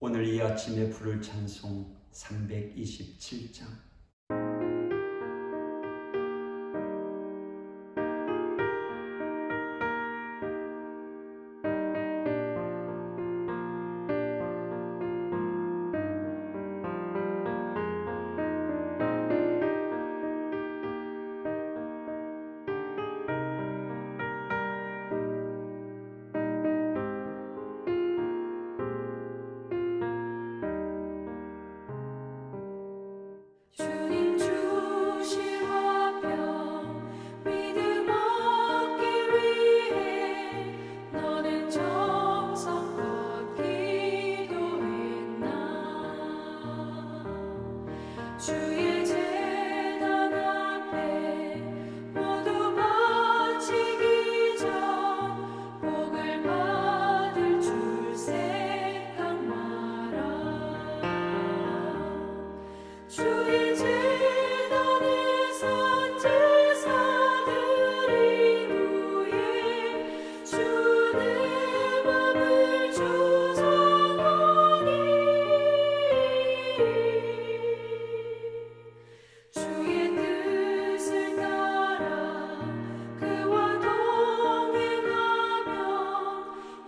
오늘 이 아침에 부를 찬송 327장. 주님 주신 화평 믿음 얻기 위해 너는 정성껏 기도했나. 주의 제단 앞에 모두 바치기 전 복을 받을 줄 생각 마라. 주의 제단에 선 제사드린 후에 주 내 맘을 주장하니 주의 뜻을 따라 그와 동행하면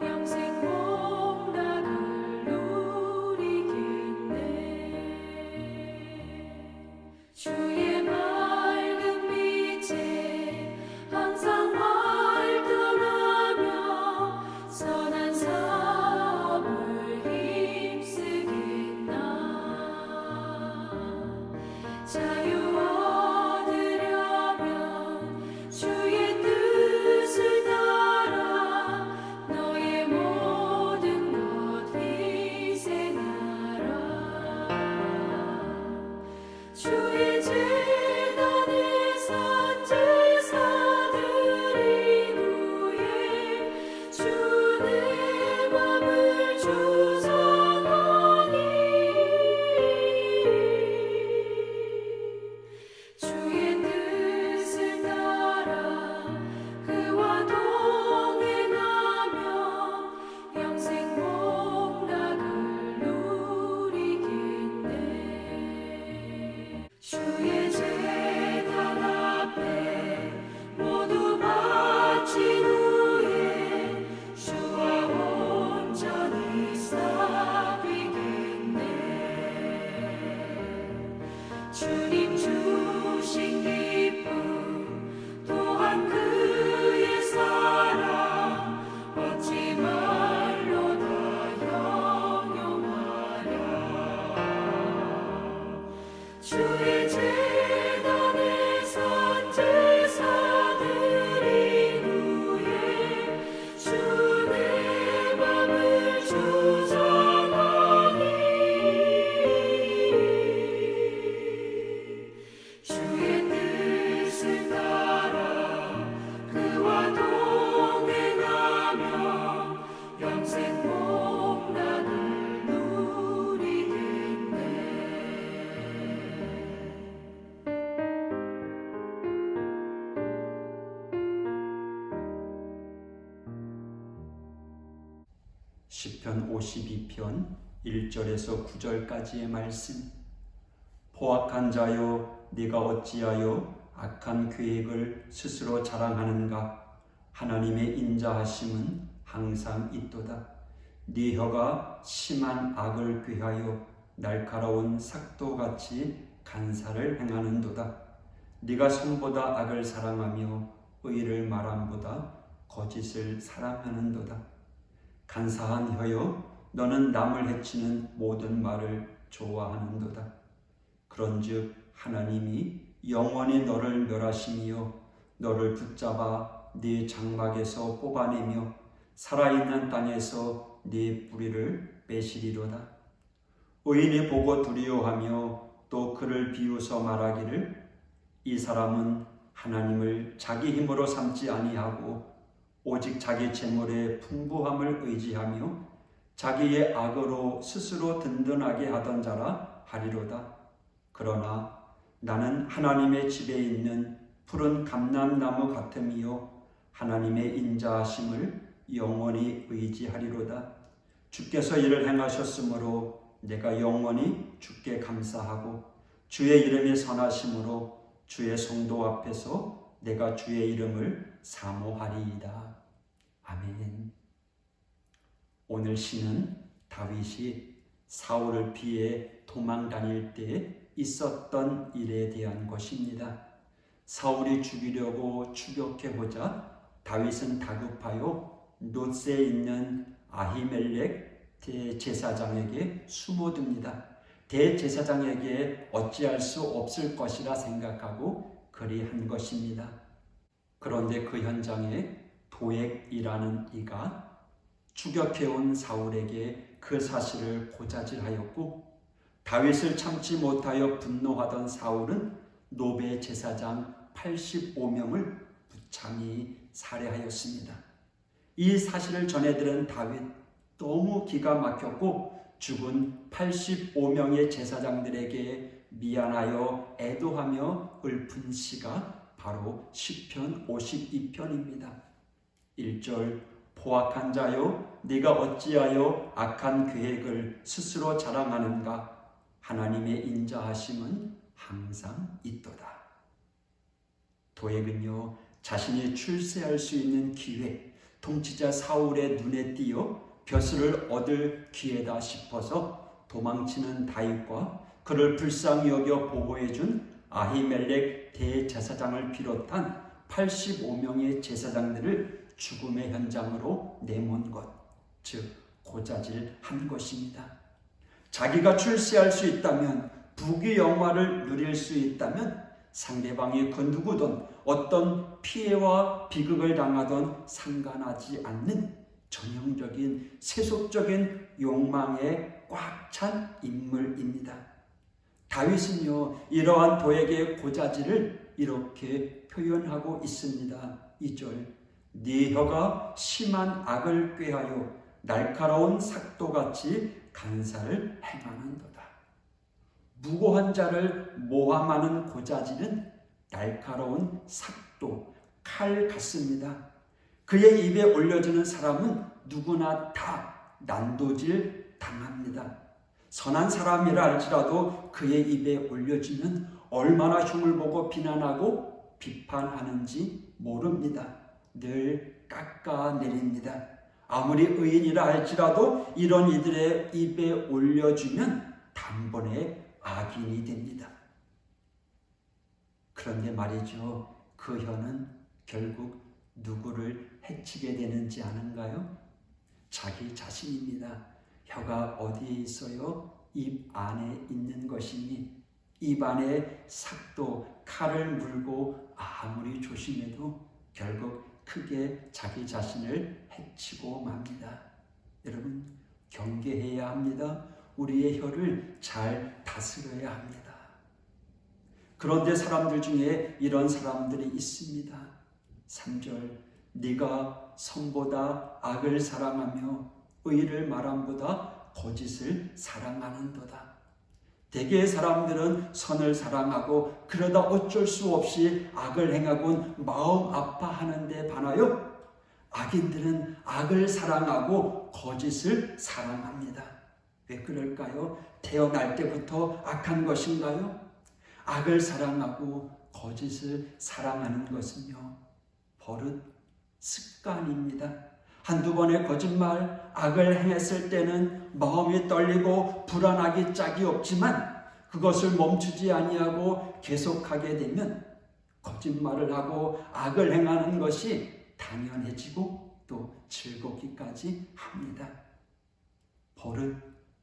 영생 복락을 누리겠네. 주의 맑은 빛에 항상 활동하며 선한 사업을 힘쓰겠나. 자유 얻으려면 주의 뜻을 따라 너의 모든 것 희생하라. 주의 제단에 선 제사드린 후에 주 내 맘을 주장하니 주의 뜻을 따라 그와 동행하며 영생 복락을 누리겠네. 주의 제단 앞에 모두 바친 후에 주와 온전히 사귀겠네. 주님 주신 기쁨 또한 그의 사랑 어찌 말로 다 형용하랴. 주의 제단에 선 제사드린 후에 주 내 맘을 주장하니 주의 뜻을 따라 그와 동행하며 영생 복락을 누리겠네. 10편 52편 1절에서 9절까지의 말씀. 포악한 자여, 네가 어찌하여 악한 계획을 스스로 자랑하는가. 하나님의 인자하심은 항상 있도다. 네 혀가 심한 악을 꾀하여 날카로운 삭도같이 간사를 행하는도다. 네가 선보다 악을 사랑하며 의를 말함보다 거짓을 사랑하는도다. 간사한 혀여, 너는 남을 해치는 모든 말을 좋아하는도다. 그런즉 하나님이 영원히 너를 멸하시며 너를 붙잡아 네 장막에서 뽑아내며 살아있는 땅에서 네 뿌리를 빼시리로다. 의인이 보고 두려워하며 또 그를 비웃어 말하기를 이 사람은 하나님을 자기 힘으로 삼지 아니하고 오직 자기 재물의 풍부함을 의지하며 자기의 악으로 스스로 든든하게 하던 자라 하리로다. 그러나 나는 하나님의 집에 있는 푸른 감람나무 같음이요 하나님의 인자하심을 영원히 의지하리로다. 주께서 이를 행하셨으므로 내가 영원히 주께 감사하고 주의 이름이 선하심으로 주의 성도 앞에서 내가 주의 이름을 사모하리이다. 아멘. 오늘 시는 다윗이 사울을 피해 도망 다닐 때 있었던 일에 대한 것입니다. 사울이 죽이려고 추격해보자 다윗은 다급하여 놋에 있는 아히멜렉 대제사장에게 숨어듭니다. 대제사장에게 어찌할 수 없을 것이라 생각하고 그리한 것입니다. 그런데 그 현장에 도액이라는 이가 추격해온 사울에게 그 사실을 고자질하였고 다윗을 참지 못하여 분노하던 사울은 노베 제사장 85명을 무참히 살해하였습니다. 이 사실을 전해들은 다윗 너무 기가 막혔고 죽은 85명의 제사장들에게 미안하여 애도하며 읊은 시가 바로 시편 52편입니다. 1절 포악한 자여 네가 어찌하여 악한 계획을 스스로 자랑하는가 하나님의 인자하심은 항상 있도다. 도액은요 자신이 출세할 수 있는 기회 통치자 사울의 눈에 띄어 벼슬을 얻을 기회다 싶어서 도망치는 다윗과 그를 불쌍히 여겨 보호해준 아히멜렉 대제사장을 비롯한 85명의 제사장들을 죽음의 현장으로 내몬 것, 즉 고자질한 것입니다. 자기가 출세할 수 있다면, 부귀 영화를 누릴 수 있다면 상대방이 그 누구든 어떤 피해와 비극을 당하던 상관하지 않는 전형적인 세속적인 욕망에 꽉 찬 인물입니다. 다윗은요 이러한 도액의 고자질을 이렇게 표현하고 있습니다. 2절 네 혀가 심한 악을 꾀하여 날카로운 삭도같이 간사를 행하는도다. 무고한 자를 모함하는 고자질은 날카로운 삭도, 칼 같습니다. 그의 입에 올려지는 사람은 누구나 다 난도질 당합니다. 선한 사람이라 할지라도 그의 입에 올려지면 얼마나 흉을 보고 비난하고 비판하는지 모릅니다. 늘 깎아내립니다. 아무리 의인이라 할지라도 이런 이들의 입에 올려주면 단번에 악인이 됩니다. 그런데 말이죠, 그 혀는 결국 누구를 해치게 되는지 아는가요? 자기 자신입니다. 혀가 어디에 있어요? 입 안에 있는 것이니 입 안에 삭도, 칼을 물고 아무리 조심해도 결국 크게 자기 자신을 해치고 맙니다. 여러분 경계해야 합니다. 우리의 혀를 잘 다스려야 합니다. 그런데 사람들 중에 이런 사람들이 있습니다. 3절 네가 선보다 악을 사랑하며 의를 말함보다 거짓을 사랑하는도다. 대개의 사람들은 선을 사랑하고 그러다 어쩔 수 없이 악을 행하곤 마음 아파하는데 반하여 악인들은 악을 사랑하고 거짓을 사랑합니다. 왜 그럴까요? 태어날 때부터 악한 것인가요? 악을 사랑하고 거짓을 사랑하는 것은요 버릇, 습관입니다. 한두 번의 거짓말, 악을 행했을 때는 마음이 떨리고 불안하기 짝이 없지만 그것을 멈추지 아니하고 계속하게 되면 거짓말을 하고 악을 행하는 것이 당연해지고 또 즐겁기까지 합니다. 버릇,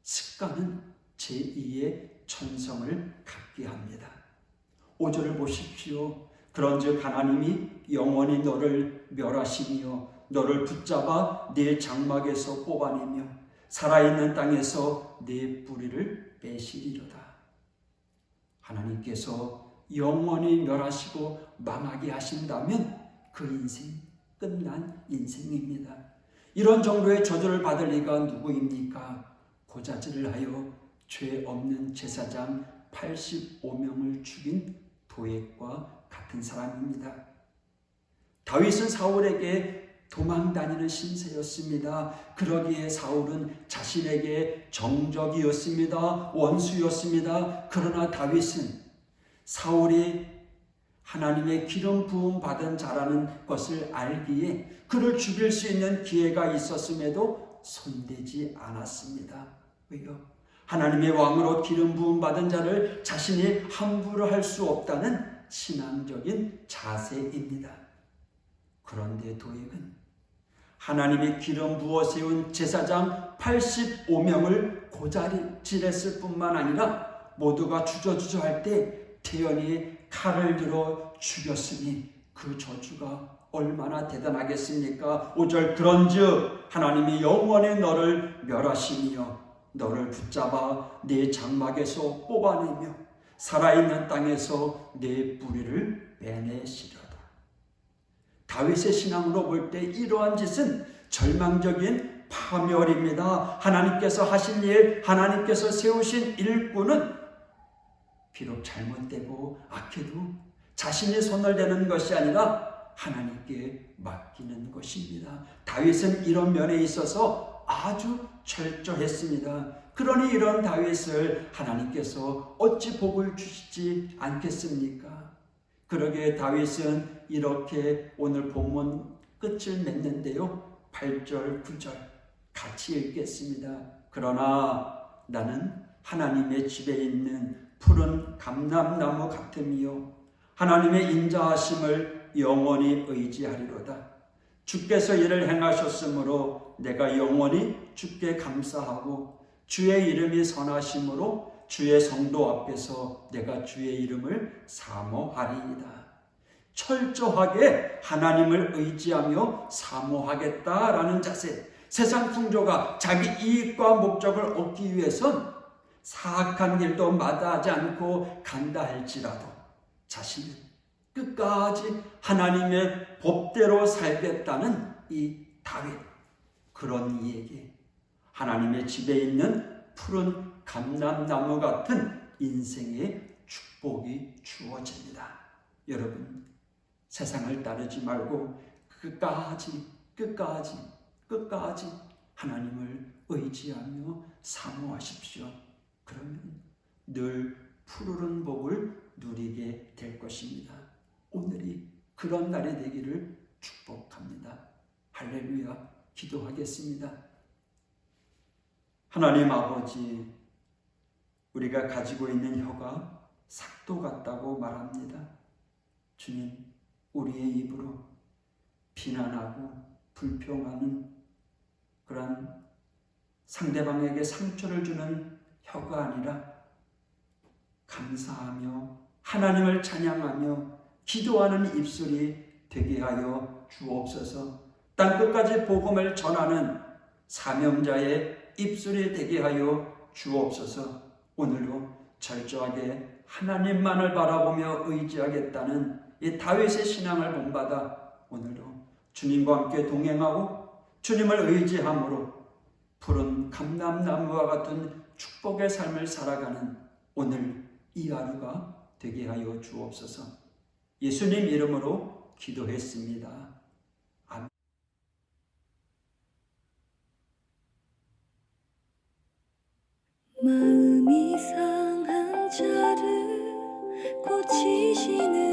습관은 제2의 천성을 갖게 합니다. 5절을 보십시오. 그런즉 하나님이 영원히 너를 멸하시며 너를 붙잡아 네 장막에서 뽑아내며 살아있는 땅에서 네 뿌리를 빼시리로다. 하나님께서 영원히 멸하시고 망하게 하신다면 그 인생 끝난 인생입니다. 이런 정도의 저주를 받을 리가 누구입니까? 고자질을 하여 죄 없는 제사장 85명을 죽인 도액과 같은 사람입니다. 다윗은 사울에게 도망다니는 신세였습니다. 그러기에 사울은 자신에게 정적이었습니다. 원수였습니다. 그러나 다윗은 사울이 하나님의 기름 부음 받은 자라는 것을 알기에 그를 죽일 수 있는 기회가 있었음에도 손대지 않았습니다. 왜요? 하나님의 왕으로 기름 부음 받은 자를 자신이 함부로 할 수 없다는 신앙적인 자세입니다. 그런데 도액은 하나님의 기름 부어 세운 제사장 85명을 고자질했을 뿐만 아니라 모두가 주저주저할 때 태연히 칼을 들어 죽였으니 그 저주가 얼마나 대단하겠습니까? 5절 그런즉 하나님이 영원히 너를 멸하시며 너를 붙잡아 네 장막에서 뽑아내며 살아있는 땅에서 네 뿌리를 빼내시려다. 다윗의 신앙으로 볼 때 이러한 짓은 절망적인 파멸입니다. 하나님께서 하신 일, 하나님께서 세우신 일꾼은 비록 잘못되고 악해도 자신이 손을 대는 것이 아니라 하나님께 맡기는 것입니다. 다윗은 이런 면에 있어서 아주 철저했습니다. 그러니 이런 다윗을 하나님께서 어찌 복을 주시지 않겠습니까? 그러기에 다윗은 이렇게 오늘 본문 끝을 맺는데요. 8절, 9절 같이 읽겠습니다. 그러나 나는 하나님의 집에 있는 푸른 감람나무 같으며 하나님의 인자하심을 영원히 의지하리로다. 주께서 이를 행하셨으므로 내가 영원히 주께 감사하고 주의 이름이 선하심으로 주의 성도 앞에서 내가 주의 이름을 사모하리이다. 철저하게 하나님을 의지하며 사모하겠다라는 자세. 세상 풍조가 자기 이익과 목적을 얻기 위해선 사악한 길도 마다하지 않고 간다 할지라도 자신은 끝까지 하나님의 법대로 살겠다는 이 다윗. 그런 이에게 하나님의 집에 있는 푸른 감람나무 같은 인생의 축복이 주어집니다. 여러분, 세상을 따르지 말고 끝까지 하나님을 의지하며 사모하십시오. 그러면 늘 푸르른 복을 누리게 될 것입니다. 오늘이 그런 날이 되기를 축복합니다. 할렐루야. 기도하겠습니다. 하나님 아버지, 우리가 가지고 있는 혀가 삭도 같다고 말합니다. 주님, 우리의 입으로 비난하고 불평하는 그런 상대방에게 상처를 주는 혀가 아니라 감사하며 하나님을 찬양하며 기도하는 입술이 되게 하여 주옵소서. 땅끝까지 복음을 전하는 사명자의 입술이 되게 하여 주옵소서. 오늘도 철저하게 하나님만을 바라보며 의지하겠다는 이 다윗의 신앙을 본받아 오늘도 주님과 함께 동행하고 주님을 의지함으로 푸른 감람나무와 같은 축복의 삶을 살아가는 오늘 이 하루가 되게 하여 주옵소서. 예수님 이름으로 기도했습니다. 아멘. 마음이 상한 자를 고치시는